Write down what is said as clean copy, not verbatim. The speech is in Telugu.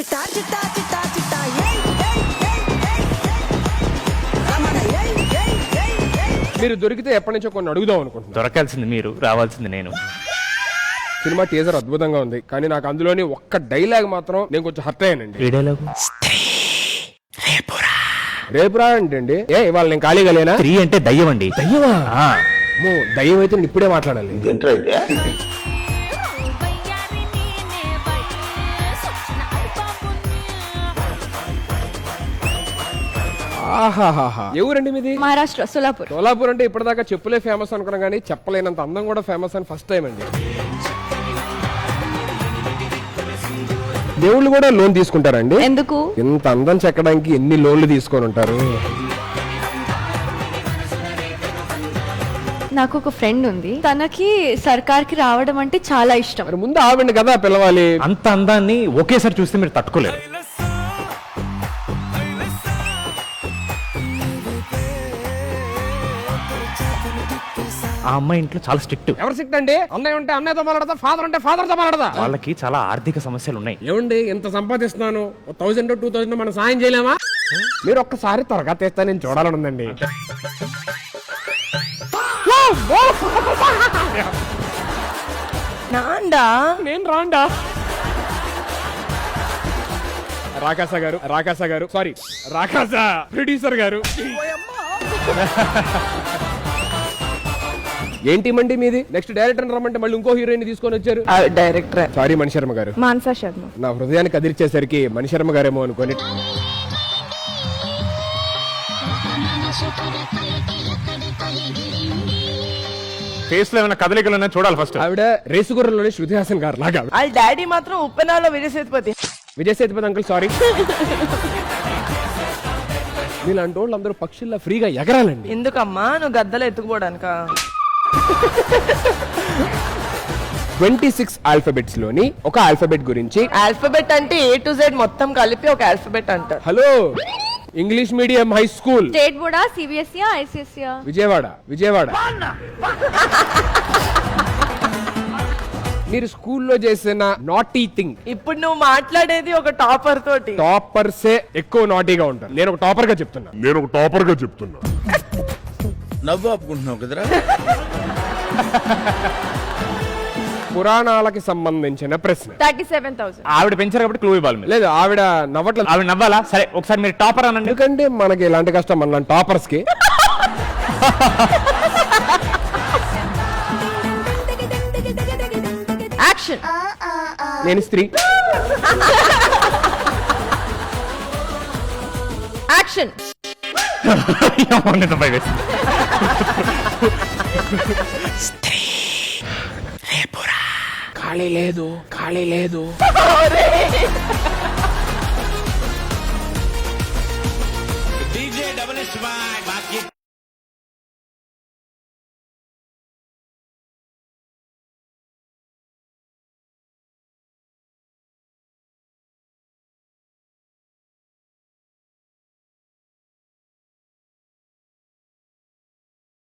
చిట్టా చిట్టా చిట్టా చిట్టా ఏయ్ ఏయ్ ఏయ్ ఏయ్ రమణ ఏయ్ ఏయ్ ఏయ్ ఏయ్. మీరు దొరికితే ఎప్పటి నుంచో కొన్ని అడుగుదాం అనుకుంటున్నాను. దొరకాల్సింది మీరు, రావాల్సింది నేను. సినిమా టీజర్ అద్భుతంగా ఉంది, కానీ నాకు అందులోని ఒక్క డైలాగ్ మాత్రం నేను కొంచెం హర్ట్ అయ్యానండి. ఏ డైలాగు? రేపురా అంటే ఏ ఇవాళ నేను ఖాళీగా లేనా? స్త్రీ అంటే దయ్యం అండి. దయ్యమా? ఆ, దయ్యం అయితే నేను ఇప్పుడే మాట్లాడాలి. ఆహాహాహా. ఎవరండి మీది? మహారాష్ట్ర, సోలాపూర్. సోలాపూర్ అంటే ఇప్పటిదాకా చెప్పులే ఫేమస్ అనుకున్నా కానీ చెప్పలేనంత అందం కూడా ఫేమస్ అని ఫస్ట్ టైం అండి. దేవుళ్ళు కూడా లోన్ తీసుకుంటారండి? ఎందుకు? ఇంత అందం చెక్కడానికి ఎన్ని లోన్లు తీసుకొని ఉంటారు? నాకు ఒక ఫ్రెండ్ ఉంది, తనకి సర్కార్ కి రావడం అంటే చాలా ఇష్టం. మరి ముందు ఆవిడ కదా పిలవాలి. అంత అందాన్ని ఒకేసారి చూస్తే మీరు తట్టుకోలేరు. ఆ అమ్మాయి ఇంట్లో చాలా స్ట్రిక్ట్. ఎవరు సిక్ట్ అండి? అన్నయ్య ఉంటే అన్నయ్యతో మాట్లాడతా, ఫాదర్ ఉంటే ఫాదర్ తో మాట్లాడతా. వాళ్ళకి చాలా ఆర్థిక సమస్యలు ఉన్నాయి. ఏమండి ఇంత సంపాదిస్తున్నాను, 1000 2000 మనం సాయం చేయలేమా? మీరు ఒక్కసారి త్వరగా తెస్తా, నేను చూడాలని ఉందండి. నాండా నేను రాండా? రాకాస గారు సారీ, రాకాస ప్రొడ్యూసర్ గారు. ఏంటి మండి మీది? నెక్స్ట్ డైరెక్టర్ రమ్మంటే మళ్ళీ ఇంకో హీరోయిన్ తీసుకొని వచ్చారు. డైరెక్టర్ సారీ మణిశర్మ గారు. మాన్సా శర్మ. నా హృదయానికి అదిరిచేసరికి మణిశర్మ గారేమో అనుకోని. ఫేస్ లో ఏమైనా కదలికలు ఉన్నా చూడాలి ఫస్ట్. ఆవిడ రేసుగుర్రలోని శృతి హాసన్ గారు లాగా. వాళ్ళ డాడీ మాత్రం ఉప్పెనాలో విజయ్ సేతుపతి. Vijay Sethupathi uncle sorry. మీలాంటి వాళ్ళు అందరూ పక్షుల్లా ఫ్రీగా ఎగరాలండి. ఎందుకమ్మా నువ్వు గద్దలు ఎత్తుకుపోవడానిక? 26 ఆల్ఫాబెట్స్ లోని ఒక ఆల్ఫాబెట్ గురించి. ఆల్ఫాబెట్ అంటే A to Z మొత్తం కలిపి ఒక ఆల్ఫాబెట్ అంటారు. Hello, English medium high school. State బోర్డా, సిబిఎస్ఈ, ఐసిఎస్ఈ? విజయవాడ. మీరు స్కూల్లో చేసిన నాటీ థింగ్. ఇప్పుడు నువ్వు మాట్లాడేది ఒక టాపర్ తోటి. టాపర్సే ఎక్కువ నాటీగా ఉంటారు. నేను ఒక టాపర్ గా చెప్తున్నా. నవ్వు ఆపుకుంటున్నావు కదరా. పురాణాలకి సంబంధించిన ప్రశ్న. 37,000. ఆవిడ పెంచారు కాబట్టి క్లూ ఇవ్వాలి మీరు. లేదు, ఆవిడ నవ్వట్లేదు. ఆవిడ నవ్వాలా? సరే ఒకసారి మీరు టాపర్ అనండి. ఎందుకంటే మనకి ఇలాంటి కష్టం మన టాపర్స్ కి. యాక్షన్. నేను స్త్రీ. యాక్షన్. ఖాళీ లేదు.